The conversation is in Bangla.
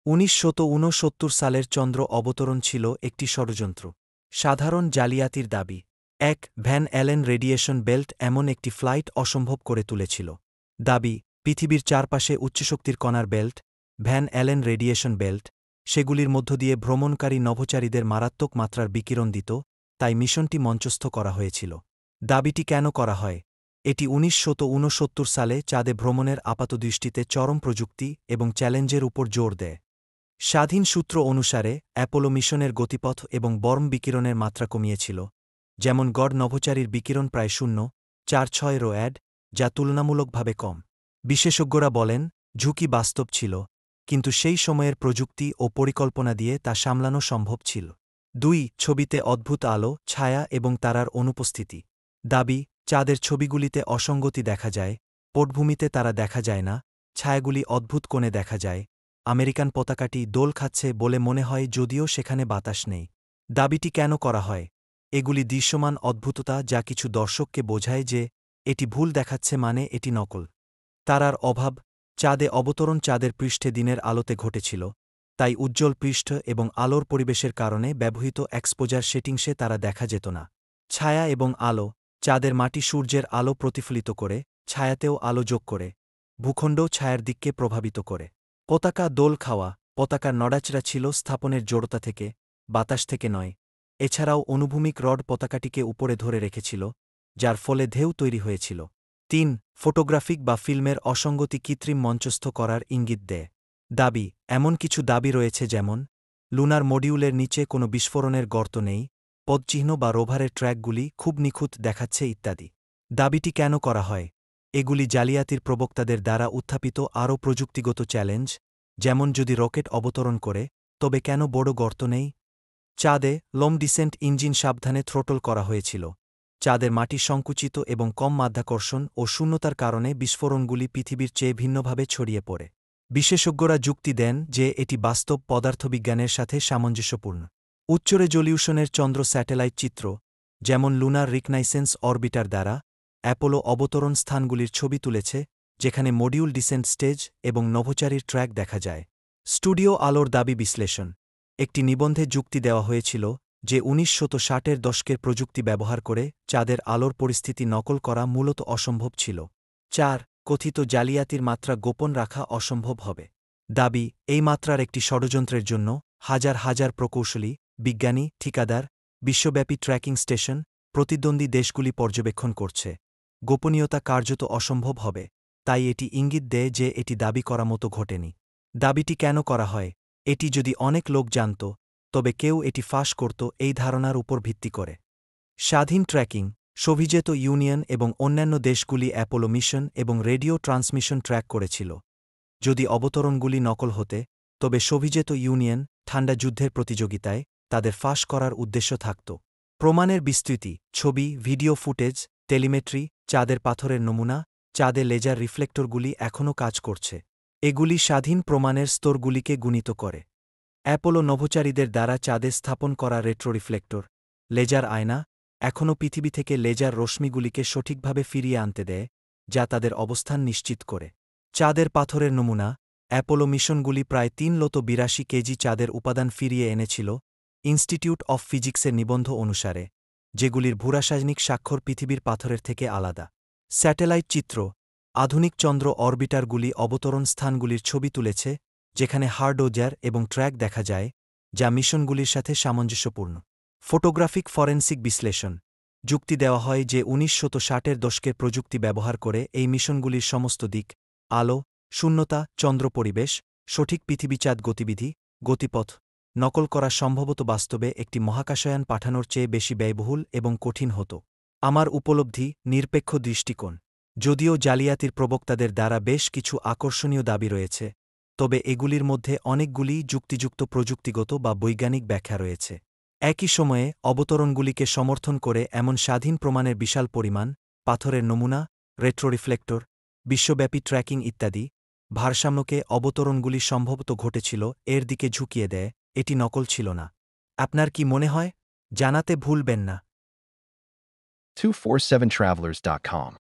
1969 সালের চন্দ্র অবতরণ ছিল একটি ষড়যন্ত্র। সাধারণ জালিয়াতির দাবি। ভ্যান অ্যালেন রেডিয়েশন বেল্ট এমন একটি ফ্লাইট অসম্ভব করে তুলেছিল। দাবি, পৃথিবীর চারপাশে উচ্চশক্তির কণার belt, Van Allen radiation belt, সেগুলির মধ্য দিয়ে ভ্রমণকারী নভোচারীদের মারাত্মক মাত্রার বিকিরণ দিত, তাই মিশনটি মঞ্চস্থ করা হয়েছিল। দাবিটি কেন করা হয়? এটি 1969 সালে চাঁদে ভ্রমণের আপাতদৃষ্টিতে চরম প্রযুক্তি এবং চ্যালেঞ্জের উপর জোর দেয়। স্বাধীন সূত্র অনুসারে অ্যাপোলো মিশনের গতিপথ এবং বর্ম বিকিরণের মাত্রা কমিয়েছিল, যেমন গড় নভোচারীর বিকিরণ প্রায় 0.46 রোয়াড, যা তুলনামূলকভাবে কম। বিশেষজ্ঞরা বলেন, ঝুঁকি বাস্তব ছিল, কিন্তু সেই সময়ের প্রযুক্তি ও পরিকল্পনা দিয়ে তা সামলানো সম্ভব ছিল। 2. ছবিতে অদ্ভুত আলো, ছায়া এবং তারার অনুপস্থিতি। দাবি, চাঁদের ছবিগুলিতে অসঙ্গতি দেখা যায়, পটভূমিতে তারা দেখা যায় না, ছায়াগুলি অদ্ভুত কোণে দেখা যায়। আমেরিকান পতাকাটি দোল খাচ্ছে বলে মনে হয় যদিও সেখানে বাতাস নেই। দাবিটি কেন করা হয়? এগুলি দৃশ্যমান অদ্ভুততা যা কিছু দর্শককে বোঝায় যে এটি ভুল দেখাচ্ছে, মানে এটি নকল। তারার অভাব। চাঁদে অবতরণ চাঁদের পৃষ্ঠে দিনের আলোতে ঘটেছিল, তাই উজ্জ্বল পৃষ্ঠ এবং আলোর পরিবেশের কারণে ব্যবহৃত এক্সপোজার সেটিংসে তারা দেখা যেত না। ছায়া এবং আলো। চাঁদের মাটি সূর্যের আলো প্রতিফলিত করে, ছায়াতেও আলো যোগ করে, ভূখণ্ডও ছায়ার দিককে প্রভাবিত করে। পতাকা দোল খাওয়া। পতাকার নড়াচড়া ছিল স্থাপনের জড়তা থেকে, বাতাস থেকে নয়। এছাড়াও অনুভূমিক রড পতাকাটিকে উপরে ধরে রেখেছিল, যার ফলে ঢেউ তৈরি হয়েছিল। 3. ফটোগ্রাফিক বা ফিল্মের অসঙ্গতি কৃত্রিম মঞ্চস্থ করার ইঙ্গিত দেয়। দাবি, এমন কিছু দাবি রয়েছে যেমন লুনার মডিউলের নিচে কোনো বিস্ফোরণের গর্ত নেই, পদচিহ্ন বা রোভারের ট্র্যাকগুলি খুব নিখুঁত দেখাচ্ছে ইত্যাদি। দাবিটি কেন করা হয়? এগুলি জালিয়াতির প্রবক্তাদের দ্বারা উত্থাপিত আরও প্রযুক্তিগত চ্যালেঞ্জ, যেমন যদি রকেট অবতরণ করে, তবে কেন বড় গর্ত নেই? চাঁদে লং ডিসেন্ট ইঞ্জিন সাবধানে থ্রোটল করা হয়েছিল। চাঁদের মাটি সংকুচিত এবং কম মাধ্যাকর্ষণ ও শূন্যতার কারণে বিস্ফোরণগুলি পৃথিবীর চেয়ে ভিন্নভাবে ছড়িয়ে পড়ে। বিশেষজ্ঞরা যুক্তি দেন যে এটি বাস্তব পদার্থবিজ্ঞানের সাথে সামঞ্জস্যপূর্ণ। উচ্চ রেজলিউশনের চন্দ্র স্যাটেলাইট চিত্র, যেমন লুনার রিকনাইসেন্স অরবিটার দ্বারা অ্যাপোলো অবতরণ স্থানগুলির ছবি তুলেছে, যেখানে মডিউল ডিসেন্ট স্টেজ এবং নভোচারীর ট্র্যাক দেখা যায়। স্টুডিও আলোর দাবি বিশ্লেষণ। একটি নিবন্ধে যুক্তি দেওয়া হয়েছিল যে 1960-এর দশকের প্রযুক্তি ব্যবহার করে চাঁদের আলোর পরিস্থিতি নকল করা মূলত অসম্ভব ছিল। 4. কথিত জালিয়াতির মাত্রা গোপন রাখা অসম্ভব হবে। দাবি, এই মাত্রার একটি ষড়যন্ত্রের জন্য হাজার হাজার প্রকৌশলী, বিজ্ঞানী, ঠিকাদার, বিশ্বব্যাপী ট্র্যাকিং স্টেশন, প্রতিদ্বন্দ্বী দেশগুলি পর্যবেক্ষণ করছে। গোপনীয়তা কার্যত অসম্ভব হবে, তাই এটি ইঙ্গিত দেয় যে এটি দাবি করা মতো ঘটেনি। দাবিটি কেন করা হয়? এটি যদি অনেক লোক জানত, তবে কেউ এটি ফাঁস করত এই ধারণার উপর ভিত্তি করে। স্বাধীন ট্র্যাকিং। সোভিয়েত ইউনিয়ন এবং অন্যান্য দেশগুলি অ্যাপোলো মিশন এবং রেডিও ট্রান্সমিশন ট্র্যাক করেছিল। যদি অবতরণগুলি নকল হতে, তবে সোভিয়েত ইউনিয়ন ঠান্ডা যুদ্ধের প্রতিযোগিতায় তাদের ফাঁস করার উদ্দেশ্য থাকত। প্রমাণের বিস্তৃতি। ছবি, ভিডিও ফুটেজ, টেলিমেট্রি, চাঁদের পাথরের নমুনা, চাঁদে লেজার রিফ্লেক্টরগুলি এখনও কাজ করছে। এগুলি স্বাধীন প্রমাণের স্তরগুলিকে গুণিত করে। অ্যাপোলো নভোচারীদের দ্বারা চাঁদে স্থাপন করা রেট্রো রিফ্লেক্টর, লেজার আয়না, এখনও পৃথিবী থেকে লেজার রশ্মিগুলিকে সঠিকভাবে ফিরিয়ে আনতে দেয়, যা তাদের অবস্থান নিশ্চিত করে। চাঁদের পাথরের নমুনা। অ্যাপোলো মিশনগুলি প্রায় 382 কেজি চাঁদের উপাদান ফিরিয়ে এনেছিল, ইনস্টিটিউট অফ ফিজিক্সের নিবন্ধ অনুসারে, যেগুলির ভূরাসায়নিক স্বাক্ষর পৃথিবীর পাথরের থেকে আলাদা। স্যাটেলাইট চিত্র। আধুনিক চন্দ্র অরবিটারগুলি অবতরণ স্থানগুলির ছবি তুলেছে, যেখানে হার্ডওয়্যার এবং ট্র্যাক দেখা যায়, যা মিশনগুলির সাথে সামঞ্জস্যপূর্ণ। ফটোগ্রাফিক ফরেনসিক বিশ্লেষণ। যুক্তি দেওয়া হয় যে 1960-এর দশকের প্রযুক্তি ব্যবহার করে এই মিশনগুলির সমস্ত দিক, আলো, শূন্যতা, চন্দ্র পরিবেশ, সঠিক পৃথিবীচাঁদ গতিবিধি, গতিপথ নকল করা সম্ভবত বাস্তবে একটি মহাকাশয়ান পাঠানোর চেয়ে বেশি ব্যয়বহুল এবং কঠিন হতো। আমার উপলব্ধি, নিরপেক্ষ দৃষ্টিকোণ। যদিও জালিয়াতির প্রবক্তাদের দ্বারা বেশ কিছু আকর্ষণীয় দাবি রয়েছে, তবে এগুলির মধ্যে অনেকগুলিই যুক্তিযুক্ত প্রযুক্তিগত বা বৈজ্ঞানিক ব্যাখ্যা রয়েছে। একই সময়ে অবতরণগুলিকে সমর্থন করে এমন স্বাধীন প্রমাণের বিশাল পরিমাণ, পাথরের নমুনা, রেট্রো-রিফ্লেক্টর, বিশ্বব্যাপী ট্র্যাকিং ইত্যাদি, ভারসাম্যকে অবতরণগুলি সম্ভবত ঘটেছিল এর দিকে ঝুঁকিয়ে দেয়, এটি নকল ছিল না। আপনার কি মনে হয়? জানাতে ভুলবেন না। 247travelers.com